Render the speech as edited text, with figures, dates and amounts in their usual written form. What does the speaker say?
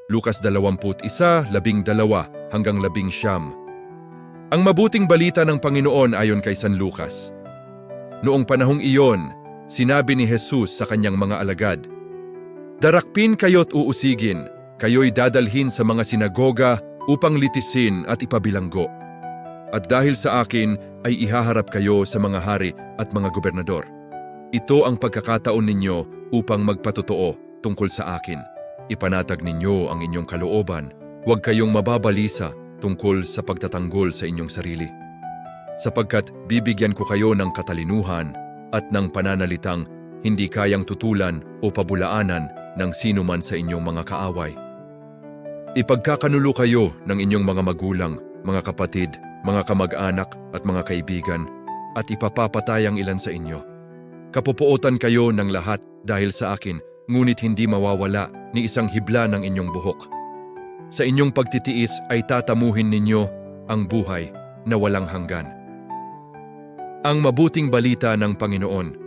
Lukas 21:12-19. Ang mabuting balita ng Panginoon ayon kay San Lucas. Noong panahong iyon, sinabi ni Jesus sa kanyang mga alagad, "Darakpin kayo't uusigin, kayo'y dadalhin sa mga sinagoga upang litisin at ipabilanggo. At dahil sa akin ay ihaharap kayo sa mga hari at mga gobernador. Ito ang pagkakataon ninyo upang magpatotoo tungkol sa akin. Ipanatag ninyo ang inyong kalooban, huwag kayong mababalisa tungkol sa pagtatanggol sa inyong sarili. Sapagkat bibigyan ko kayo ng katalinuhan at ng pananalitang hindi kayang tutulan o pabulaanan ng sino man sa inyong mga kaaway. Ipagkakanulo kayo ng inyong mga magulang, mga kapatid, mga kamag-anak at mga kaibigan, at ipapapatay ang ilan sa inyo. Kapupuotan kayo ng lahat dahil sa akin, ngunit hindi mawawala ni isang hibla ng inyong buhok. Sa inyong pagtitiis ay tatamuhin ninyo ang buhay na walang hanggan." Ang mabuting balita ng Panginoon.